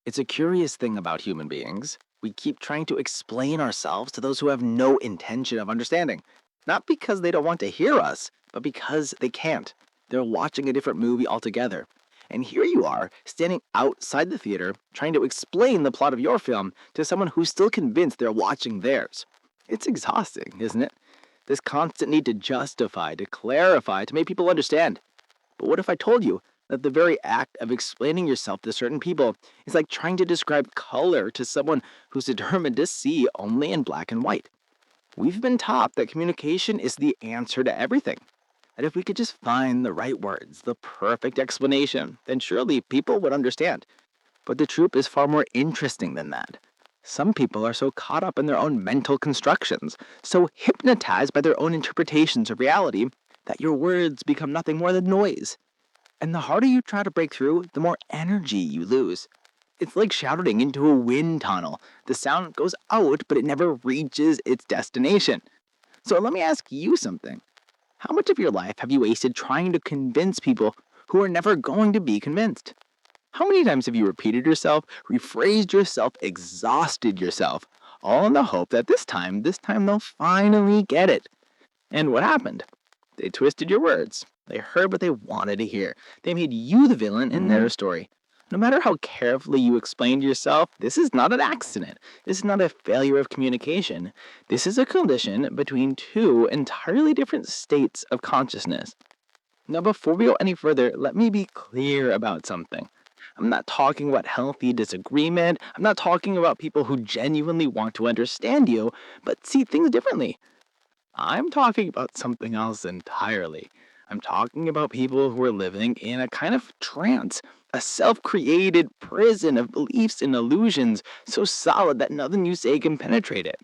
It's a curious thing about human beings. We keep trying to explain ourselves to those who have no intention of understanding. Not because they don't want to hear us, but because they can't. They're watching a different movie altogether. And here you are, standing outside the theater, trying to explain the plot of your film to someone who's still convinced they're watching theirs. It's exhausting, isn't it? This constant need to justify, to clarify, to make people understand. But what if I told you that the very act of explaining yourself to certain people is like trying to describe color to someone who's determined to see only in black and white? We've been taught that communication is the answer to everything. That if we could just find the right words, the perfect explanation, then surely people would understand. But the truth is far more interesting than that. Some people are so caught up in their own mental constructions, so hypnotized by their own interpretations of reality, that your words become nothing more than noise. And the harder you try to break through, the more energy you lose. It's like shouting into a wind tunnel. The sound goes out, but it never reaches its destination. So let me ask you something. How much of your life have you wasted trying to convince people who are never going to be convinced? How many times have you repeated yourself, rephrased yourself, exhausted yourself, all in the hope that this time they'll finally get it? And what happened? They twisted your words. They heard what they wanted to hear. They made you the villain in their story. No matter how carefully you explain to yourself, this is not an accident. This is not a failure of communication. This is a collision between two entirely different states of consciousness. Now, before we go any further, let me be clear about something. I'm not talking about healthy disagreement. I'm not talking about people who genuinely want to understand you, but see things differently. I'm talking about something else entirely. I'm talking about people who are living in a kind of trance, a self-created prison of beliefs and illusions so solid that nothing you say can penetrate it.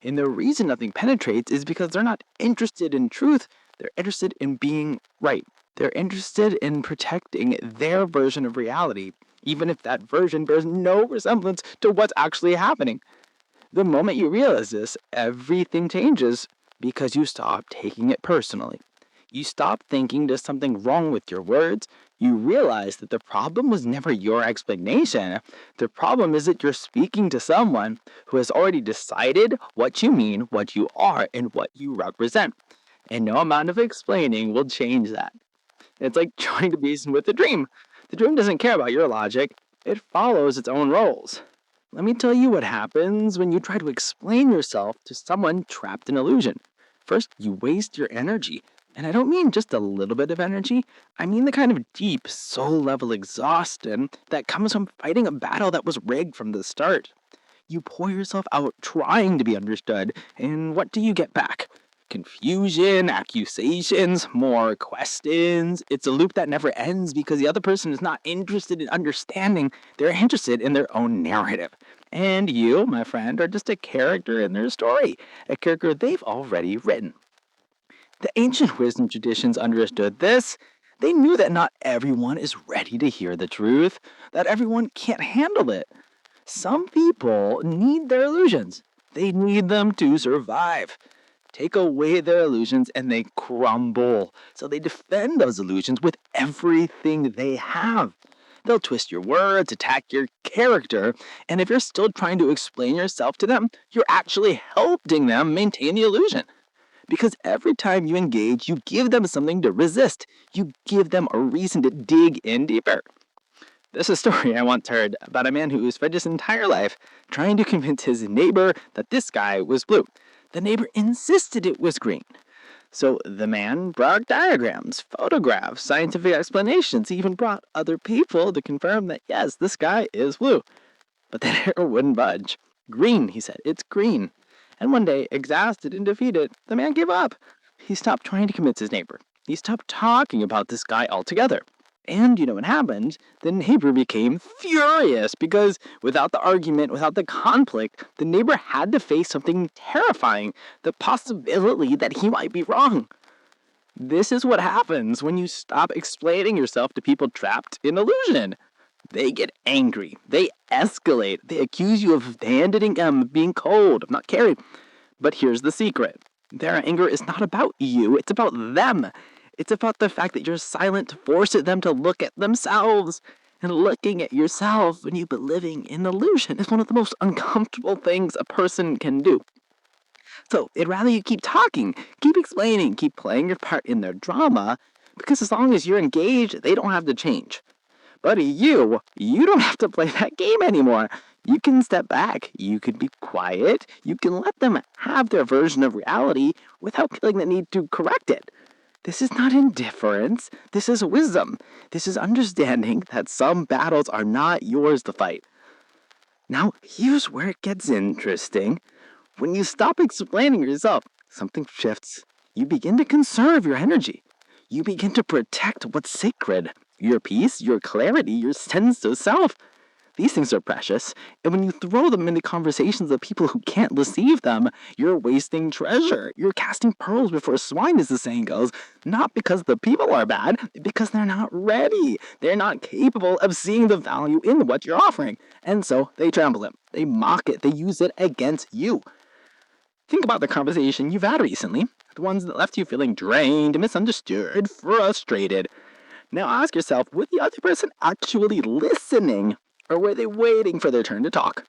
And the reason nothing penetrates is because they're not interested in truth, they're interested in being right. They're interested in protecting their version of reality, even if that version bears no resemblance to what's actually happening. The moment you realize this, everything changes because you stop taking it personally. You stop thinking there's something wrong with your words. You realize that the problem was never your explanation. The problem is that you're speaking to someone who has already decided what you mean, what you are, and what you represent. And no amount of explaining will change that. It's like trying to reason with a dream. The dream doesn't care about your logic. It follows its own rules. Let me tell you what happens when you try to explain yourself to someone trapped in illusion. First, you waste your energy. And I don't mean just a little bit of energy. I mean the kind of deep, soul-level exhaustion that comes from fighting a battle that was rigged from the start. You pour yourself out trying to be understood, and what do you get back? Confusion, accusations, more questions. It's a loop that never ends because the other person is not interested in understanding. They're interested in their own narrative. And you, my friend, are just a character in their story, a character they've already written. The ancient wisdom traditions understood this. They knew that not everyone is ready to hear the truth, that everyone can't handle it. Some people need their illusions. They need them to survive. Take away their illusions and they crumble. So they defend those illusions with everything they have. They'll twist your words, attack your character, and if you're still trying to explain yourself to them, you're actually helping them maintain the illusion. Because every time you engage, you give them something to resist. You give them a reason to dig in deeper. There's a story I once heard about a man who spent his entire life trying to convince his neighbor that this sky was blue. The neighbor insisted it was green. So the man brought diagrams, photographs, scientific explanations. He even brought other people to confirm that, yes, the sky is blue. But the neighbor wouldn't budge. Green, he said, it's green. And one day, exhausted and defeated, the man gave up. He stopped trying to convince his neighbor. He stopped talking about this guy altogether. And you know what happened? The neighbor became furious because without the argument, without the conflict, the neighbor had to face something terrifying, the possibility that he might be wrong. This is what happens when you stop explaining yourself to people trapped in illusion. They get angry. They escalate. They accuse you of abandoning them, being cold, of not caring. But here's the secret. Their anger is not about you. It's about them. It's about the fact that you're silent forces them to look at themselves. And looking at yourself when you've been living in illusion is one of the most uncomfortable things a person can do. So it'd rather you keep talking, keep explaining, keep playing your part in their drama, because as long as you're engaged, they don't have to change. But you don't have to play that game anymore. You can step back, you can be quiet, you can let them have their version of reality without feeling the need to correct it. This is not indifference, this is wisdom. This is understanding that some battles are not yours to fight. Now, here's where it gets interesting. When you stop explaining yourself, something shifts. You begin to conserve your energy. You begin to protect what's sacred. Your peace, your clarity, your sense of self. These things are precious, and when you throw them into conversations of people who can't receive them, you're wasting treasure. You're casting pearls before swine, as the saying goes, not because the people are bad, because they're not ready. They're not capable of seeing the value in what you're offering, and so they trample it. They mock it. They use it against you. Think about the conversation you've had recently, the ones that left you feeling drained, misunderstood, frustrated. Now ask yourself, was the other person actually listening, or were they waiting for their turn to talk?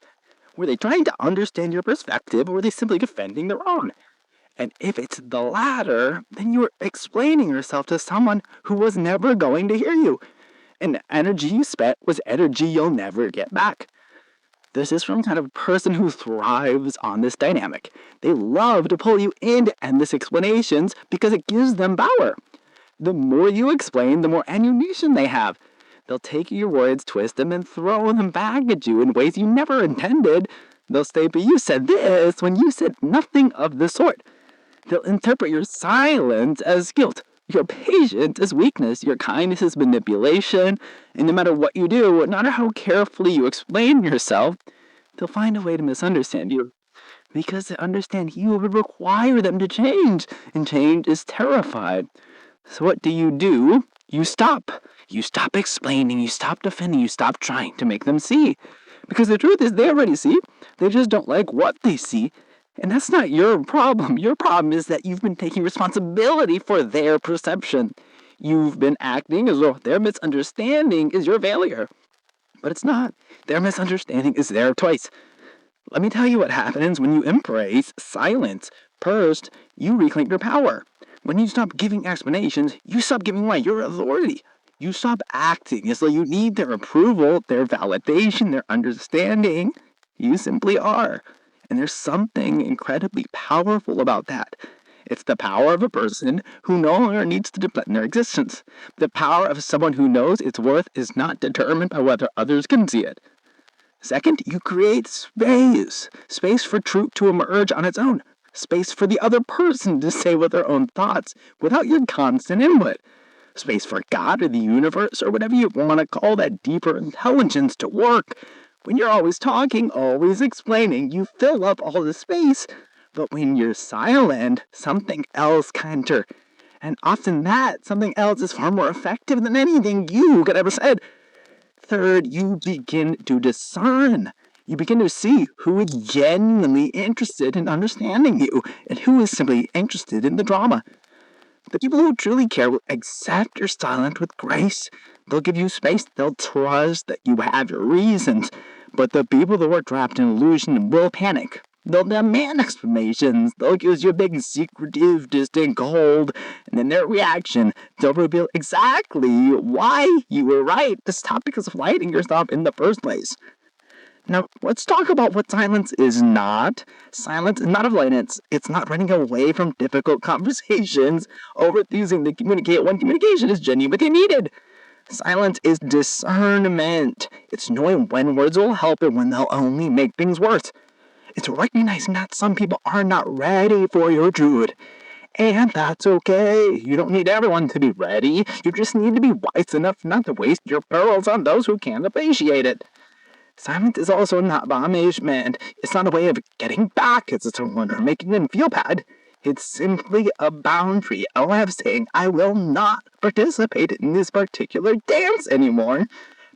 Were they trying to understand your perspective, or were they simply defending their own? And if it's the latter, then you're explaining yourself to someone who was never going to hear you. And the energy you spent was energy you'll never get back. This is from the kind of person who thrives on this dynamic. They love to pull you into endless explanations because it gives them power. The more you explain, the more ammunition they have. They'll take your words, twist them, and throw them back at you in ways you never intended. They'll say, but you said this when you said nothing of the sort. They'll interpret your silence as guilt, your patience as weakness, your kindness as manipulation, and no matter what you do, no matter how carefully you explain yourself, they'll find a way to misunderstand you. Because to understand you would require them to change, and change is terrified. So what do? You stop. You stop explaining, you stop defending, you stop trying to make them see. Because the truth is they already see, they just don't like what they see. And that's not your problem. Your problem is that you've been taking responsibility for their perception. You've been acting as though their misunderstanding is your failure. But it's not. Their misunderstanding is their choice. Let me tell you what happens when you embrace silence. First, you reclaim your power. When you stop giving explanations, you stop giving away your authority. You stop acting as though you need their approval, their validation, their understanding. You simply are. And there's something incredibly powerful about that. It's the power of a person who no longer needs to defend their existence. The power of someone who knows its worth is not determined by whether others can see it. Second, you create space. Space for truth to emerge on its own. Space for the other person to say with their own thoughts without your constant input. Space for God or the universe or whatever you want to call that deeper intelligence to work. When you're always talking, always explaining, you fill up all the space. But when you're silent, something else can enter. And often that something else is far more effective than anything you could ever said. Third, you begin to discern. You begin to see who is genuinely interested in understanding you and who is simply interested in the drama. The people who truly care will accept your silence with grace. They'll give you space. They'll trust that you have your reasons. But the people who are trapped in illusion will panic. They'll demand explanations. They'll use your big, secretive, distant cold. And in their reaction, they'll reveal exactly why you were right to stop because of lighting yourself in the first place. Now, let's talk about what silence is not. Silence is not avoidance. It's not running away from difficult conversations or refusing to communicate when communication is genuinely needed. Silence is discernment. It's knowing when words will help and when they'll only make things worse. It's recognizing that some people are not ready for your truth. And that's okay. You don't need everyone to be ready. You just need to be wise enough not to waste your pearls on those who can't appreciate it. Silence is also not punishment. It's not a way of getting back at someone or making them feel bad. It's simply a boundary, a way of saying, I will not participate in this particular dance anymore,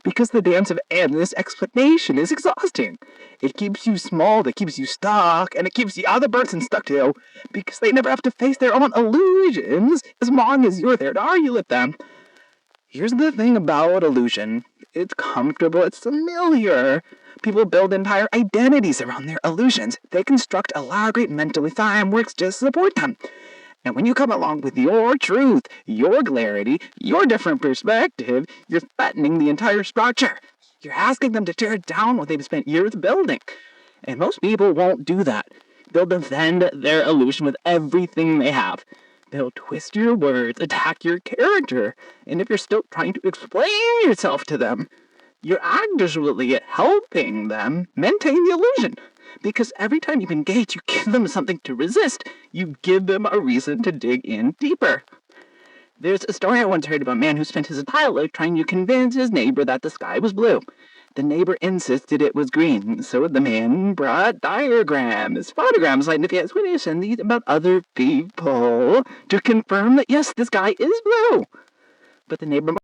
because the dance of endless explanation is exhausting. It keeps you small, it keeps you stuck, and it keeps the other person stuck too, because they never have to face their own illusions as long as you're there to argue with them. Here's the thing about illusion. It's comfortable, it's familiar. People build entire identities around their illusions. They construct elaborate mental frameworks to support them. And when you come along with your truth, your clarity, your different perspective, you're threatening the entire structure. You're asking them to tear down what they've spent years building. And most people won't do that. They'll defend their illusion with everything they have. They'll twist your words, attack your character. And if you're still trying to explain yourself to them, you're actually helping them maintain the illusion. Because every time you engage, you give them something to resist. You give them a reason to dig in deeper. There's a story I once heard about a man who spent his entire life trying to convince his neighbor that the sky was blue. The neighbor insisted it was green, so the man brought diagrams, photographs, like if witness, and these about other people to confirm that yes, the sky is blue. But the neighbor